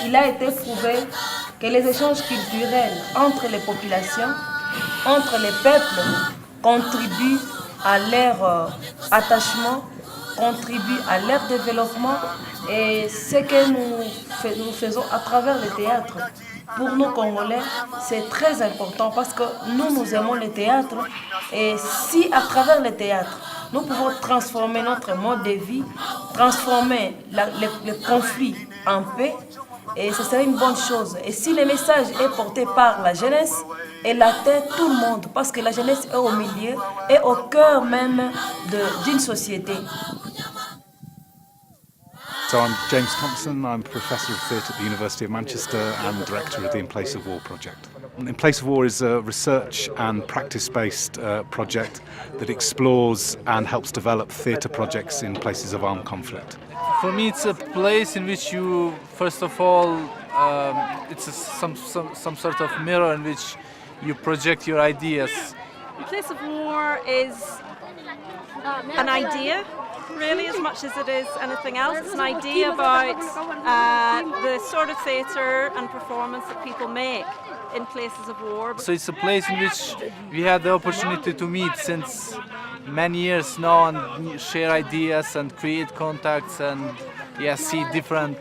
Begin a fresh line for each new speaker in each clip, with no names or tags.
il a été prouvé que les échanges culturels entre les populations, entre les peuples, contribuent à leur attachement, contribuent à leur développement et ce que nous faisons à travers le théâtre. Pour nous Congolais, c'est très important parce que nous aimons le théâtre et si à travers le théâtre, nous pouvons transformer notre mode de vie, transformer le conflit en paix, et ce serait une bonne chose. Et si le message est porté par la jeunesse, elle atteint tout le monde parce que la jeunesse est au milieu et au cœur même d'une société.
So I'm James Thompson, I'm Professor of Theatre at the University of Manchester and Director of the In Place of War project. In Place of War is a research and practice-based project that explores and helps develop theatre projects in places of armed conflict.
For me it's a place in which you, first of all, it's some sort of mirror in which you project your ideas.
Place of War is an idea, really, as much as it is anything else. It's an idea about the sort of theatre and performance that people make in places of war.
So it's a place in which we had the opportunity to meet since many years now and share ideas and create contacts and see different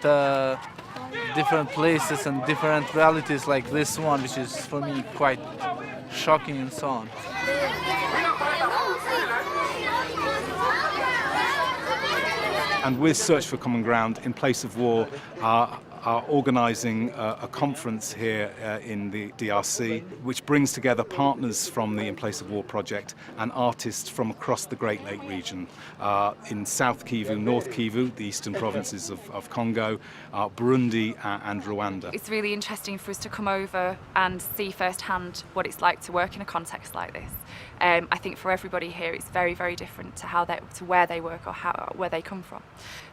places and different realities like this one, which is for me quite shocking and so on.
And with Search for Common Ground, In Place of War are organising a conference here in the DRC, which brings together partners from the In Place of War project and artists from across the Great Lake region, in South Kivu, North Kivu, the eastern provinces of Congo, Burundi and Rwanda.
It's really interesting for us to come over and see firsthand what it's like to work in a context like this. I think for everybody here it's very, very different to where they work or where they come from.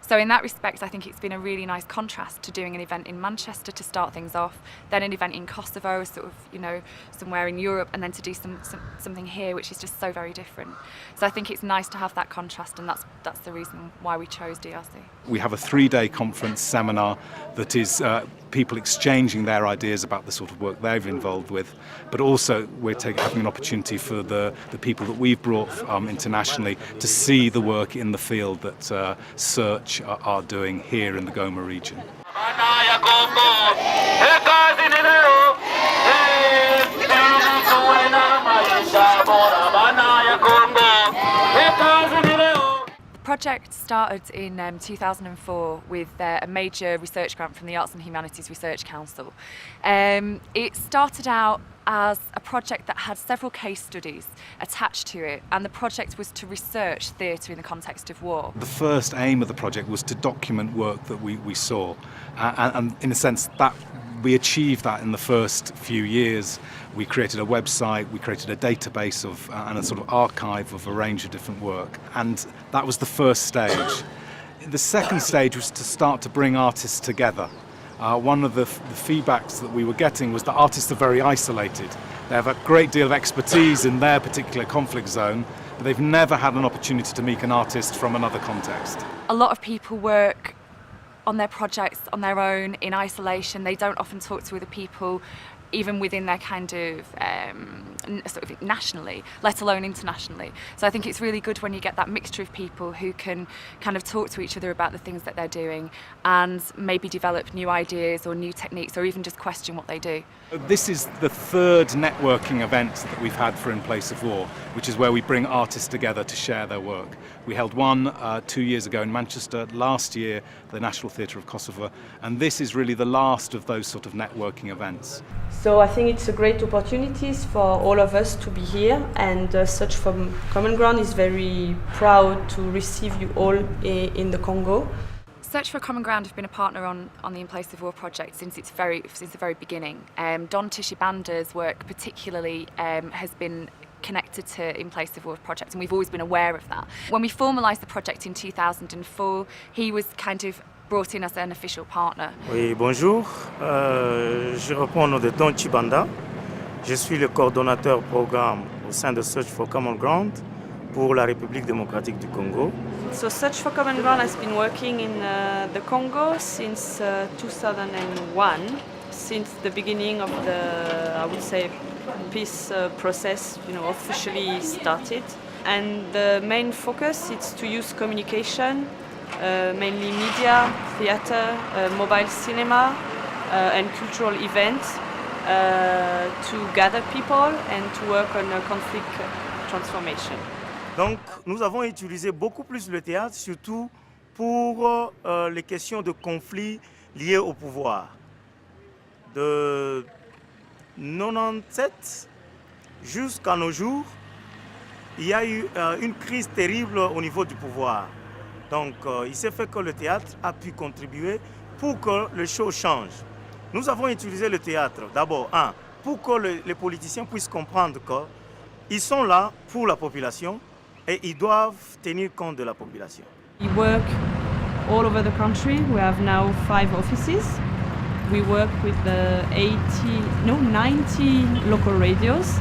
So in that respect, I think it's been a really nice contrast to doing an event in Manchester to start things off, then an event in Kosovo, sort of, somewhere in Europe, and then to do something here, which is just so very different. So I think it's nice to have that contrast, and that's the reason why we chose DRC.
We have a 3-day conference seminar that is people exchanging their ideas about the sort of work they've involved with, but also we're having an opportunity for the people that we've brought internationally to see the work in the field that Search are doing here in the Goma region.
The project started in 2004 with a major research grant from the Arts and Humanities Research Council. It started out as a project that had several case studies attached to it, and the project was to research theatre in the context of war.
The first aim of the project was to document work that we saw, and in a sense that we achieved that in the first few years. We created a website, we created a database and a sort of archive of a range of different work, and that was the first stage. The second stage was to start to bring artists together. One of the feedbacks that we were getting was that artists are very isolated. They have a great deal of expertise in their particular conflict zone, but they've never had an opportunity to meet an artist from another context.
A lot of people work on their projects on their own, in isolation. They don't often talk to other people, even within their kind of sort of nationally, let alone internationally. So I think it's really good when you get that mixture of people who can kind of talk to each other about the things that they're doing and maybe develop new ideas or new techniques or even just question what they do.
This is the third networking event that we've had for In Place of War, which is where we bring artists together to share their work. We held one 2 years ago in Manchester, last year the National Theatre of Kosovo, and this is really the last of those sort of networking events.
So I think it's a great opportunity for all of us to be here, and Search for Common Ground is very proud to receive you all in the Congo.
Search for Common Ground have been a partner on the In Place of War project since the very beginning. Don Tishibanda's work particularly has been connected to In Place of War project, and we've always been aware of that. When we formalised the project in 2004, he was kind of brought in as an official partner.
Oui, bonjour. Je reprends au nom de Don Chibanda. Je suis le coordonnateur programme au sein de Search for Common Ground. pour la République démocratique du Congo.
So Search for Common Ground has been working in the Congo since 2001, since the beginning of the, I would say, peace process, officially started. And the main focus is to use communication, mainly media, theater, mobile cinema, and cultural events to gather people and to work on conflict transformation.
Donc nous avons utilisé beaucoup plus le théâtre, surtout pour les questions de conflits liés au pouvoir. De 1997 jusqu'à nos jours, il y a eu une crise terrible au niveau du pouvoir. Donc il s'est fait que le théâtre a pu contribuer pour que les choses changent. Nous avons utilisé le théâtre d'abord, pour que les politiciens puissent comprendre qu'ils sont là pour la population et ils doivent tenir compte de la population.
We work all over the country. We have now 5 offices. We work with 90 local radios.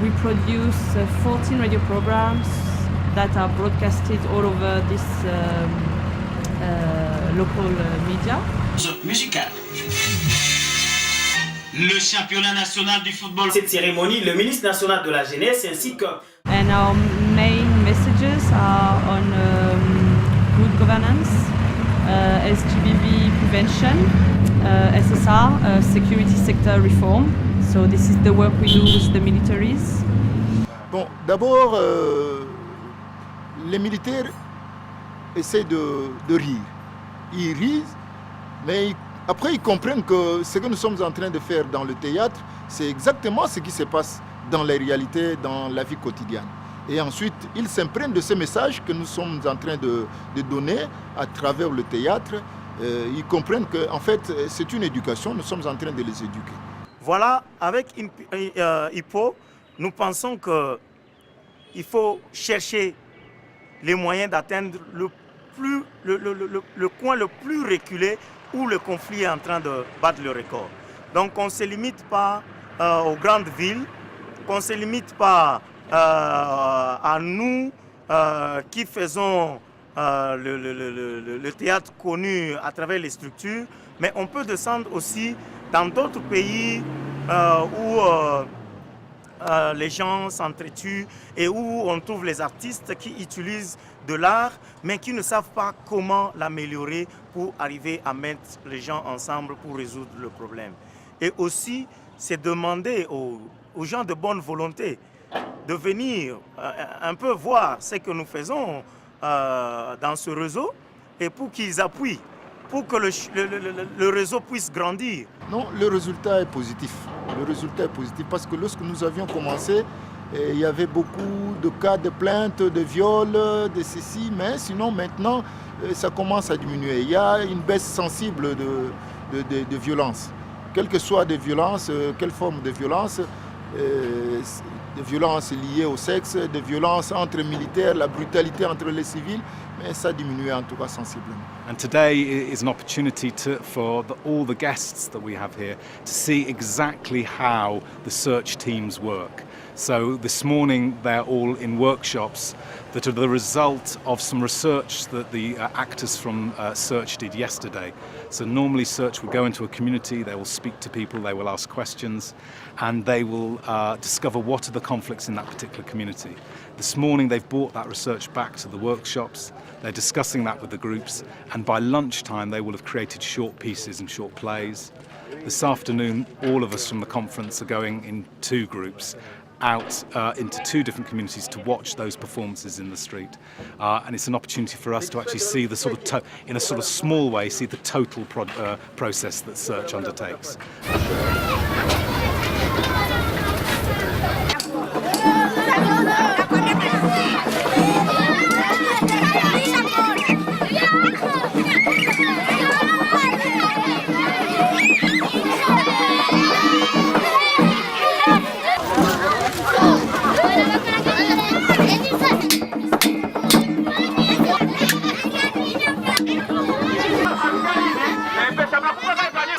We produce 14 radio programs that are broadcasted all over this local media.
Musical. Le championnat national du football.
Cette cérémonie, le ministre national de la jeunesse ainsi que...
And our main messages are on good governance, SGBV prevention, SSR, security sector reform. So this is the work we do with the militaries.
Bon, d'abord, les militaires essaient de rire. Ils rient, mais après ils comprennent que ce que nous sommes en train de faire dans le théâtre, c'est exactement ce qui se passe dans la réalité, dans la vie quotidienne. Et ensuite, ils s'imprègnent de ce message que nous sommes en train de donner à travers le théâtre. Ils comprennent qu'en fait, c'est une éducation, nous sommes en train de les éduquer.
Voilà, avec Hippo, nous pensons qu'il faut chercher les moyens d'atteindre le coin le plus reculé où le conflit est en train de battre le record. Donc on ne se limite pas aux grandes villes, on ne se limite pas à nous qui faisons le théâtre connu à travers les structures, mais on peut descendre aussi dans d'autres pays où les gens s'entretuent et où on trouve les artistes qui utilisent de l'art, mais qui ne savent pas comment l'améliorer pour arriver à mettre les gens ensemble pour résoudre le problème. Et aussi, c'est demander aux gens de bonne volonté de venir un peu voir ce que nous faisons dans ce réseau et pour qu'ils appuient, pour que le réseau puisse grandir.
Non, le résultat est positif. Le résultat est positif parce que lorsque nous avions commencé, il y avait beaucoup de cas de plaintes, de viols, de ceci, mais sinon maintenant, ça commence à diminuer. Il y a une baisse sensible de violence. Quelle que soit des violences, quelle forme de violence, des violences liées au sexe, des violences entre militaires, la brutalité entre les civils, mais ça diminue en tout cas sensiblement.
And today is an opportunity for all the guests that we have here to see exactly how the search teams work. So this morning they're all in workshops that are the result of some research that the actors from Search did yesterday. So normally Search will go into a community, they will speak to people, they will ask questions, and they will discover what are the conflicts in that particular community. This morning they've brought that research back to the workshops, they're discussing that with the groups, and by lunchtime they will have created short pieces and short plays. This afternoon all of us from the conference are going in 2 groups out into 2 different communities to watch those performances in the street. And it's an opportunity for us to actually see the sort of, in a sort of small way, see the total process that Search undertakes.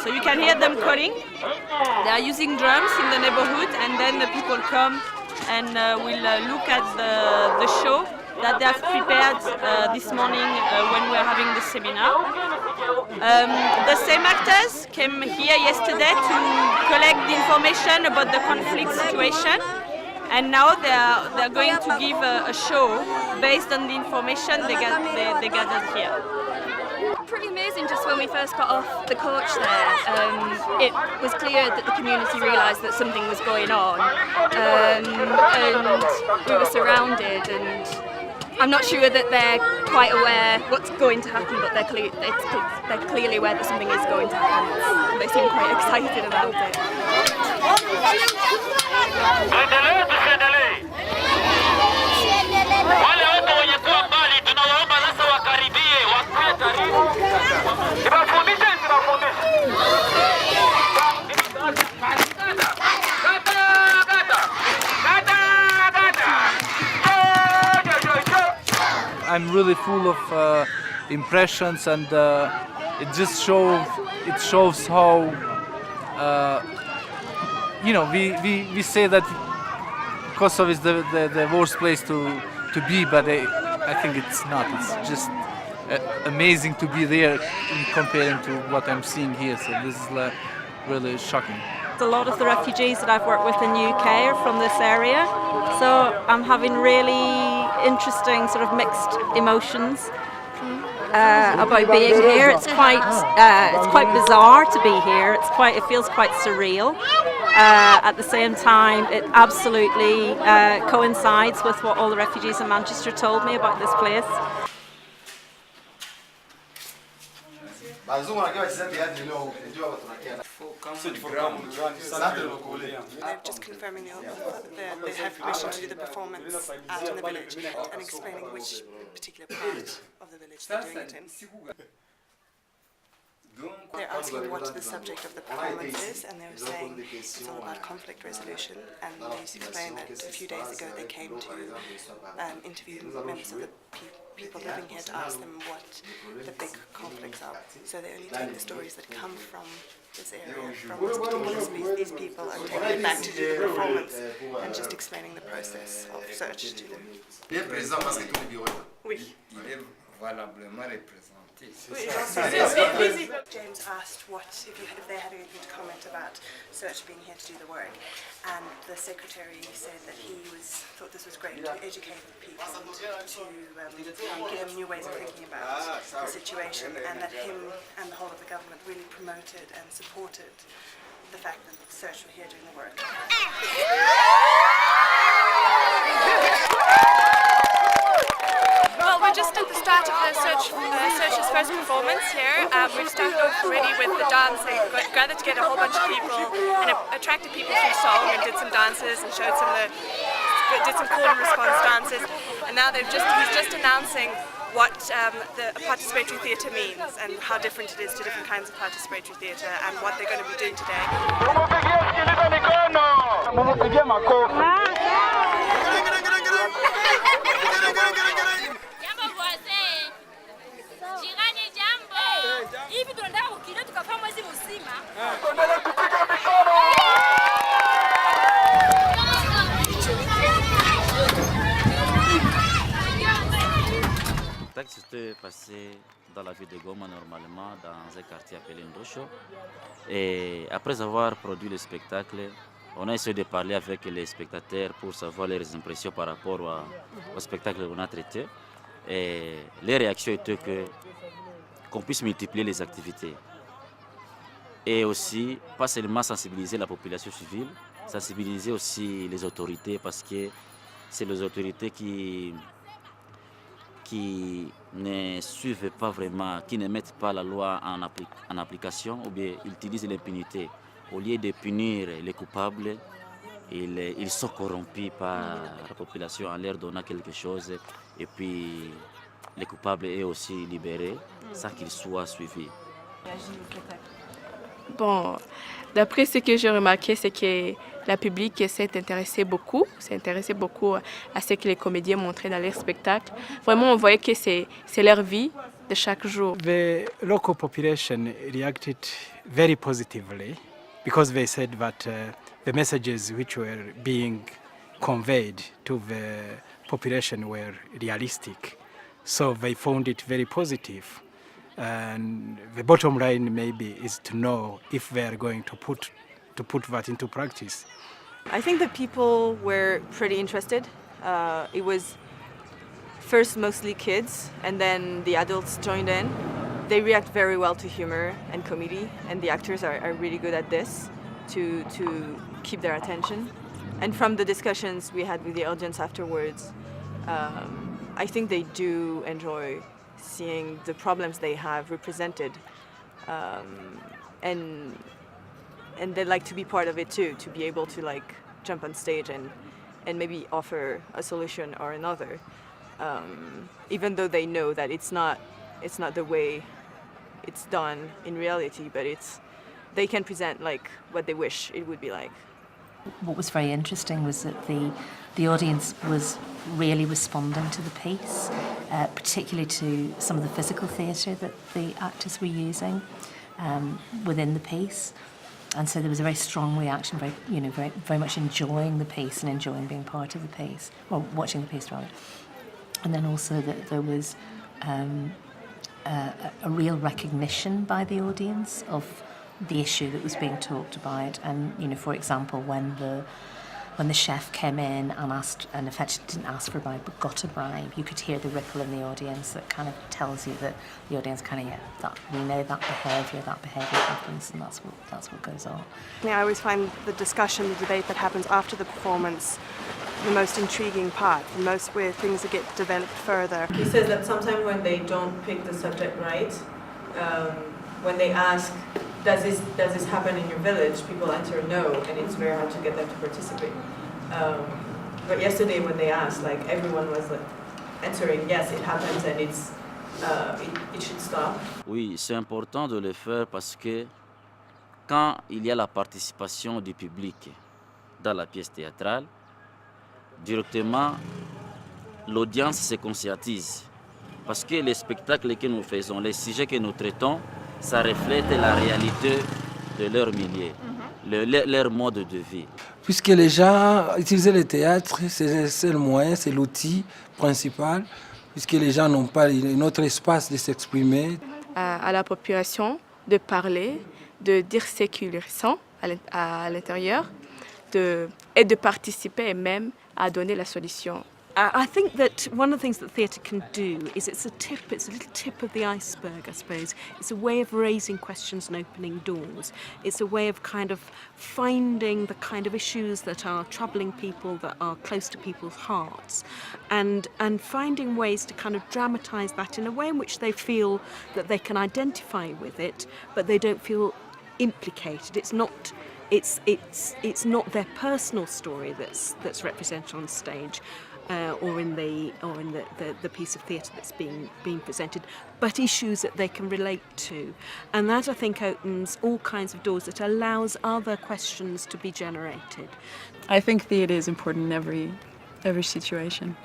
So you can hear them calling. They are using drums in the neighborhood, and then the people come and we'll look at the show that they have prepared this morning when we're having the seminar. The same actors came here yesterday to collect the information about the conflict situation, and now they're going to give a show based on the information they gathered here.
Pretty amazing. Just when we first got off the coach there, it was clear that the community realised that something was going on, and we were surrounded, and I'm not sure that they're quite aware what's going to happen, but they're clearly aware that something is going to happen. They seem quite excited about it.
I'm really full of impressions, and it just shows how we say that Kosovo is the worst place to be, but I think it's not. It's just amazing to be there in comparing to what I'm seeing here. So this is really shocking.
A lot of the refugees that I've worked with in the UK are from this area, so I'm having really interesting sort of mixed emotions about being here. It's quite bizarre to be here. It feels quite surreal. At the same time, it absolutely coincides with what all the refugees in Manchester told me about this place.
They're just confirming they have permission to do the performance out in the village and explaining which particular part of the village they're doing it in. They're asking what the subject of the performance is, and they were saying it's all about conflict resolution, and they explained that a few days ago they came to interview members of the people living here to ask them what the big conflicts are. So they only take the stories that come from this area, from this particular space. These people are taking it back to do the performance and just explaining the process of search to them. Oui. James asked if they had anything to comment about Search being here to do the work, and the secretary said that he thought this was great to educate the people and to give them new ways of thinking about the situation, and that him and the whole of the government really promoted and supported the fact that Search were here doing the work.
Well, we're just at the start of the Search's first performance here. We've started off already with the dance. They gathered together a whole bunch of people and attracted people through song and did some dances and did some call and response dances. And now he's just announcing what the participatory theatre means and how different it is to different kinds of participatory theatre and what they're going to be doing today.
Le spectacle s'était passé dans la ville de Goma, normalement, dans un quartier appelé Ndosho. Et après avoir produit le spectacle, on a essayé de parler avec les spectateurs pour savoir leurs impressions par rapport au spectacle qu'on a traité. Et les réactions étaient qu'on puisse multiplier les activités. Et aussi, pas seulement sensibiliser la population civile, sensibiliser aussi les autorités, parce que c'est les autorités qui ne suivent pas vraiment, qui ne mettent pas la loi en application, ou bien utilisent l'impunité. Au lieu de punir les coupables, ils sont corrompus par la population en leur donnant quelque chose, et puis les coupables est aussi libérés sans qu'ils soient suivis.
Bon, d'après ce que j'ai remarqué, c'est que la public s'est intéressée beaucoup à ce que les comédiens montraient dans leur spectacle. Vraiment, on voyait que c'est leur vie de chaque jour.
The local population reacted very positively because they said that the messages which were being conveyed to the population were realistic. So they found it very positive. And the bottom line maybe is to know if they are going to put that into practice.
I think the people were pretty interested. It was first mostly kids, and then the adults joined in. They react very well to humor and comedy, and the actors are really good at this, to keep their attention. And from the discussions we had with the audience afterwards, I think they do enjoy seeing the problems they have represented, and they like to be part of it too, to be able to like jump on stage and maybe offer a solution or another, even though they know that it's not the way it's done in reality, but they can present like what they wish it would be like.
What was very interesting was that the audience was really responding to the piece, particularly to some of the physical theatre that the actors were using within the piece. And so there was a very strong reaction, very much enjoying the piece and enjoying being part of the piece, well, watching the piece rather. And then also that there was a real recognition by the audience of the issue that was being talked about. And for example, when the chef came in and asked, and effectively didn't ask for a bribe but got a bribe, you could hear the ripple in the audience that kind of tells you that the audience that we know that behaviour happens, and that's what goes on.
I always find the discussion, the debate that happens after the performance the most intriguing part, the most where things get developed further.
He says that sometimes when they don't pick the subject right, when they ask, does this happen in your village, people answer no, and it's very hard to get them to participate. But yesterday when they asked, like everyone was like answering yes, it happens and it should stop.
Oui, c'est important de le faire parce que quand il y a la participation du public dans la pièce théâtrale, directement l'audience se conscientise. Parce que les spectacles que nous faisons, les sujets que nous traitons, ça reflète la réalité de leur milieu, leur mode de vie.
Puisque les gens utilisaient le théâtre, c'est le moyen, c'est l'outil principal, puisque les gens n'ont pas notre espace de s'exprimer.
À la population de parler, de dire ce qu'ils ressentent à l'intérieur, et de participer et même à donner la solution.
I think that one of the things that theatre can do is it's a little tip of the iceberg, I suppose. It's a way of raising questions and opening doors. It's a way of kind of finding the kind of issues that are troubling people, that are close to people's hearts, and finding ways to kind of dramatise that in a way in which they feel that they can identify with it, but they don't feel implicated. It's not their personal story that's represented on stage. Or in the piece of theatre that's being presented, but issues that they can relate to, and that I think opens all kinds of doors that allows other questions to be generated.
I think theatre is important in every situation,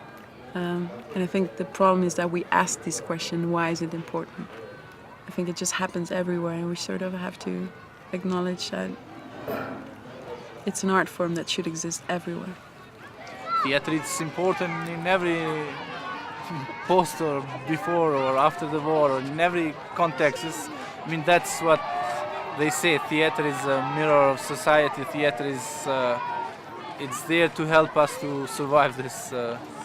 and I think the problem is that we ask this question: why is it important? I think it just happens everywhere, and we sort of have to acknowledge that it's an art form that should exist everywhere.
Theatre is important in every post or before or after the war, or in every context. That's what they say. Theatre is a mirror of society. Theatre is it's there to help us to survive this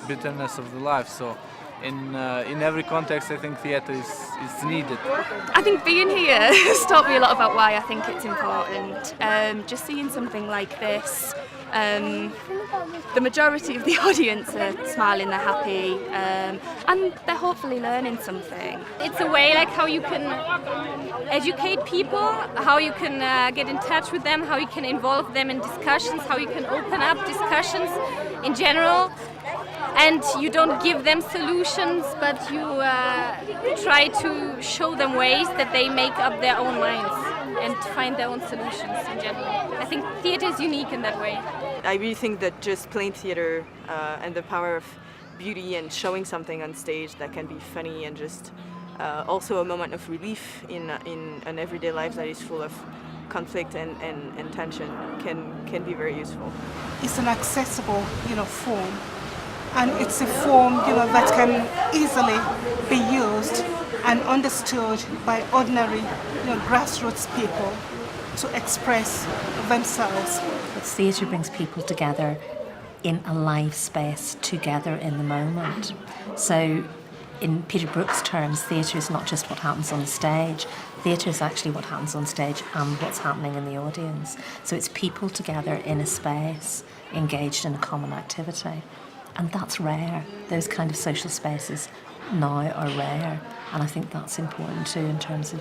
bitterness of the life. So in every context, I think theatre is needed.
I think being here has taught me a lot about why I think it's important. Just seeing something like this, the majority of the audience are smiling, they're happy, and they're hopefully learning something.
It's a way like how you can educate people, how you can get in touch with them, how you can involve them in discussions, how you can open up discussions in general. And you don't give them solutions, but you try to show them ways that they make up their own minds and find their own solutions in general. I think theatre is unique in that way.
I really think that just playing theatre and the power of beauty and showing something on stage that can be funny and just also a moment of relief in an everyday life that is full of conflict and tension can be very useful.
It's an accessible, form, and it's a form, that can easily be used and understood by ordinary, grassroots people to express themselves.
Theatre brings people together in a live space, together in the moment. So in Peter Brook's terms, theatre is not just what happens on the stage. Theatre is actually what happens on stage and what's happening in the audience. So it's people together in a space, engaged in a common activity. And that's rare. Those kind of social spaces now are rare. And I think that's important too in terms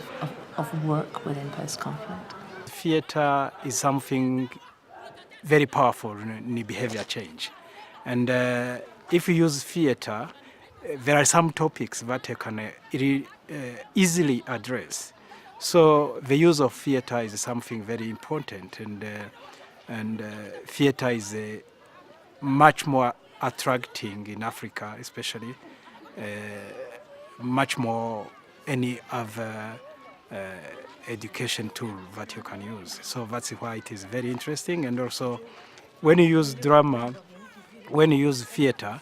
of work within post-conflict.
Theatre is something very powerful in behavior change. And if you use theatre, there are some topics that you can easily address. So the use of theatre is something very important, and theatre is much more attracting in Africa, especially, much more any other education tool that you can use. So that's why it is very interesting. And also, when you use drama, when you use theatre,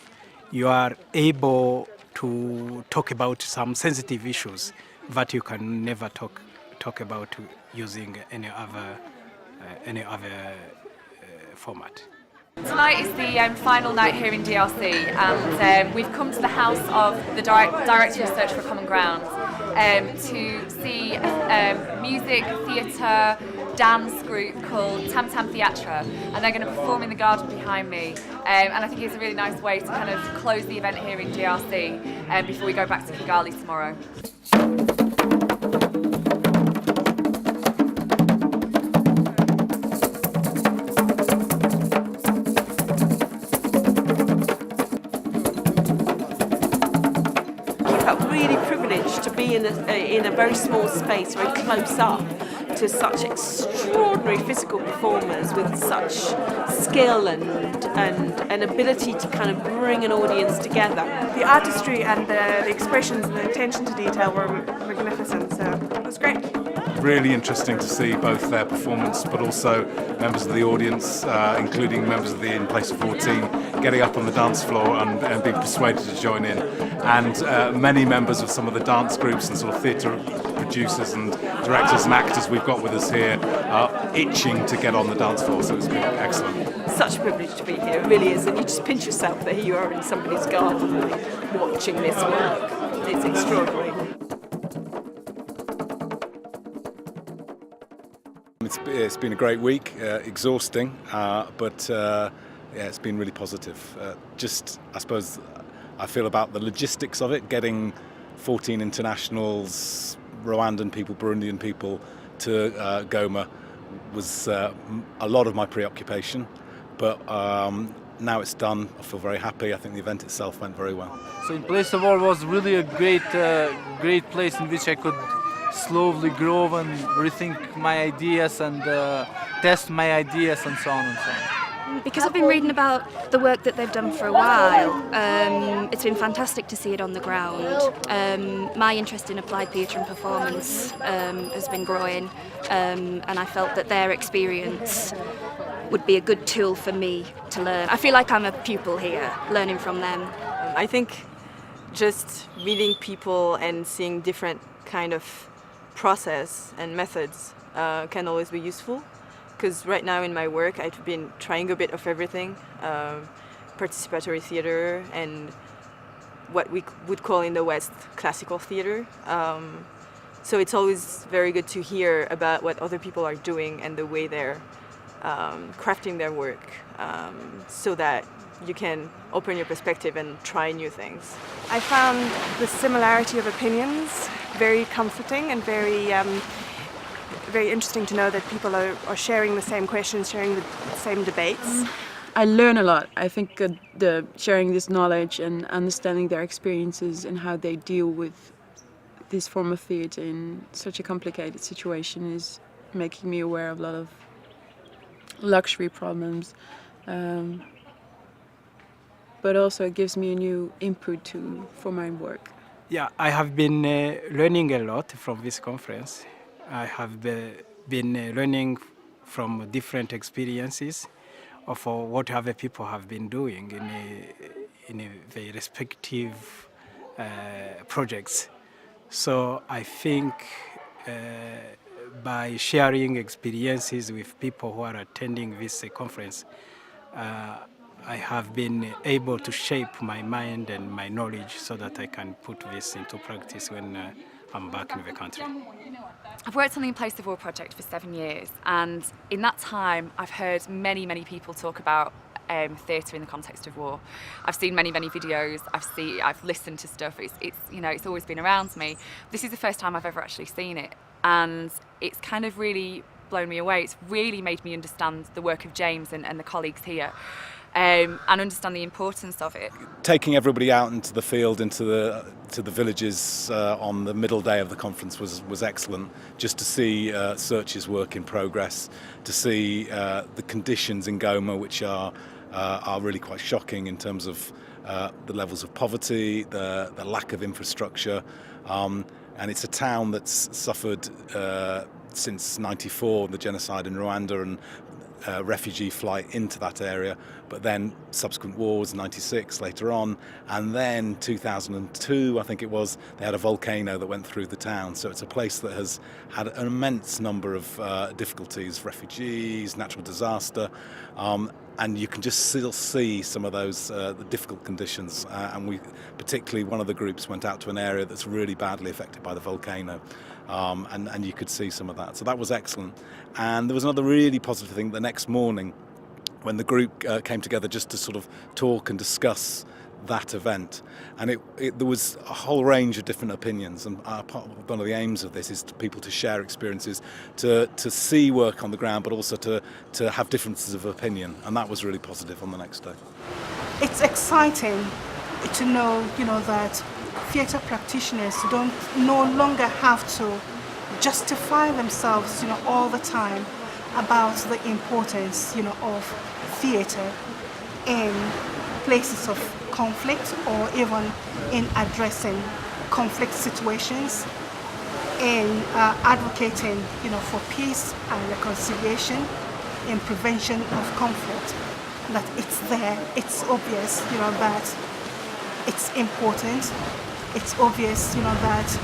you are able to talk about some sensitive issues that you can never talk about using any other format.
Tonight is the final night here in DRC, and we've come to the house of the Director of Search for Common Ground to see a music, theatre, dance group called Tam Tam Theatre, and they're going to perform in the garden behind me. And I think it's a really nice way to kind of close the event here in DRC before we go back to Kigali tomorrow.
To be in a very small space, very close up to such extraordinary physical performers with such skill and ability to kind of bring an audience together.
The artistry and the expressions and the attention to detail were magnificent, so it was great.
Really interesting to see both their performance but also members of the audience, including members of the In Place of 14, getting up on the dance floor and being persuaded to join in. And many members of some of the dance groups and sort of theatre producers and directors and actors we've got with us here are itching to get on the dance floor, so it's been excellent.
Such a privilege to be here, it really is, and you just pinch yourself that here you are in somebody's garden watching this work. It's extraordinary.
It's been a great week, exhausting, but it's been really positive. I suppose I feel about the logistics of it, getting 14 internationals, Rwandan people, Burundian people to Goma was a lot of my preoccupation, but now it's done. I feel very happy. I think the event itself went very well.
So In Place of War was really a great place in which I could slowly grow and rethink my ideas and test my ideas and so on and so on.
Because I've been reading about the work that they've done for a while, it's been fantastic to see it on the ground. My interest in applied theatre and performance has been growing, and I felt that their experience would be a good tool for me to learn. I feel like I'm a pupil here, learning from them.
I think just meeting people and seeing different kind of process and methods can always be useful, because right now in my work I've been trying a bit of everything, participatory theatre and what we would call in the West classical theatre. So it's always very good to hear about what other people are doing and the way they're crafting their work, so that you can open your perspective and try new things.
I found the similarity of opinions very comforting and very interesting to know that people are sharing the same questions, sharing the same debates.
I learn a lot. I think the sharing this knowledge and understanding their experiences and how they deal with this form of theatre in such a complicated situation is making me aware of a lot of luxury problems. But also it gives me a new input for my work.
Yeah, I have been learning a lot from this conference. I have been learning from different experiences of what other people have been doing in their respective projects. So I think by sharing experiences with people who are attending this conference, I have been able to shape my mind and my knowledge so that I can put this into practice when I'm back in the country.
I've worked on the In Place of War project for 7 years, and in that time I've heard many people talk about theatre in the context of war. I've seen many videos. I've listened to stuff. It's always been around me. This is the first time I've ever actually seen it, and it's kind of really blown me away. It's really made me understand the work of James and the colleagues here. And understand the importance of it.
Taking everybody out into the field, into the villages on the middle day of the conference was excellent. Just to see Search's work in progress, to see the conditions in Goma, which are really quite shocking in terms of the levels of poverty, the lack of infrastructure, and it's a town that's suffered since '94, the genocide in Rwanda, and refugee flight into that area, but then subsequent wars, '96 later on, and then 2002 I think it was, they had a volcano that went through the town. So it's a place that has had an immense number of difficulties, refugees, natural disaster, and you can just still see some of those the difficult conditions, and we, particularly one of the groups, went out to an area that's really badly affected by the volcano. And you could see some of that. So that was excellent. And there was another really positive thing the next morning when the group came together just to sort of talk and discuss that event. And there was a whole range of different opinions. And one of the aims of this is for people to share experiences, to see work on the ground, but also to have differences of opinion. And that was really positive on the next day.
It's exciting to know, that theatre practitioners no longer have to justify themselves, all the time about the importance, of theatre in places of conflict, or even in addressing conflict situations, in advocating, for peace and reconciliation, in prevention of conflict. That it's there, it's obvious, that it's important. It's obvious, that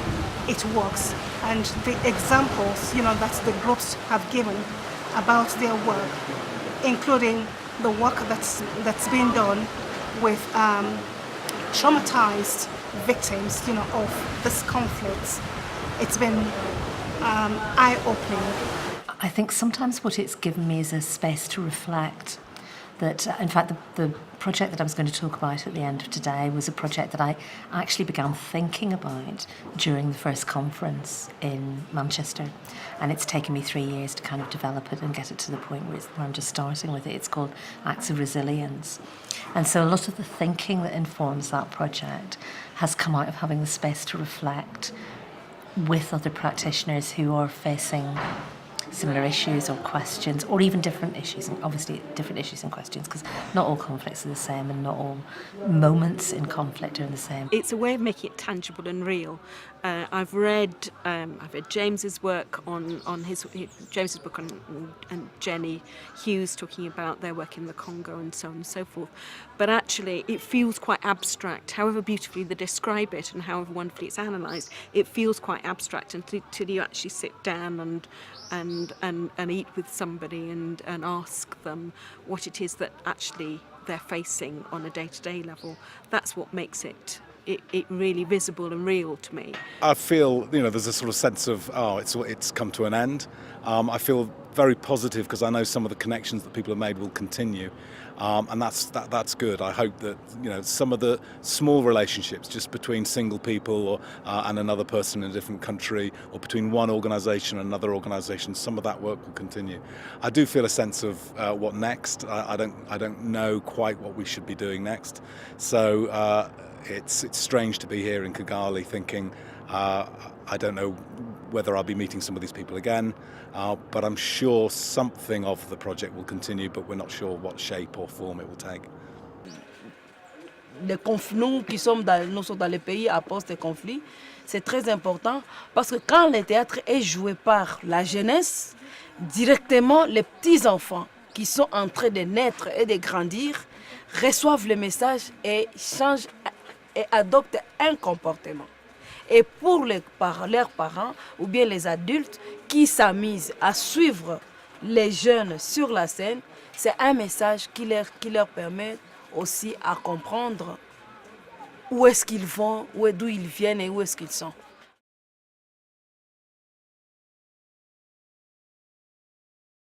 it works, and the examples, that the groups have given about their work, including the work that's been done with traumatized victims, of this conflict. It's been eye-opening.
I think sometimes what it's given me is a space to reflect. That, in fact, the project that I was going to talk about at the end of today was a project that I actually began thinking about during the first conference in Manchester. And it's taken me 3 years to kind of develop it and get it to the point where I'm just starting with it. It's called Acts of Resilience. And so a lot of the thinking that informs that project has come out of having the space to reflect with other practitioners who are facing similar issues or questions, or even different issues, and obviously different issues and questions, because not all conflicts are the same and not all moments in conflict are the same.
It's a way of making it tangible and real. I've read James's work on James's book on and Jenny Hughes talking about their work in the Congo and so on and so forth. But actually, it feels quite abstract. However beautifully they describe it and however wonderfully it's analysed, it feels quite abstract until you actually sit down and eat with somebody and ask them what it is that actually they're facing on a day-to-day level. That's what makes it really visible and real to me.
I feel, there's a sort of sense of, it's come to an end. I feel very positive because I know some of the connections that people have made will continue. And that's good. I hope that some of the small relationships just between single people and another person in a different country, or between one organisation and another organisation, some of that work will continue. I do feel a sense of what next. I don't know quite what we should be doing next. So it's strange to be here in Kigali thinking I don't know whether I'll be meeting some of these people again, but I'm sure something of the project will continue, but we're not sure what shape or form it will take.
des conflits, nous qui sommes dans les pays à post-conflit, c'est très important parce que quand le théâtre est joué par la jeunesse, directement les petits-enfants qui sont en train de naître et de grandir reçoivent le message et changent et adoptent un comportement. Et pour leurs parents ou bien les adultes qui s'amusent à suivre les jeunes sur la scène, c'est un message qui leur permet aussi à comprendre où est-ce qu'ils vont, d'où ils viennent et où est-ce qu'ils sont.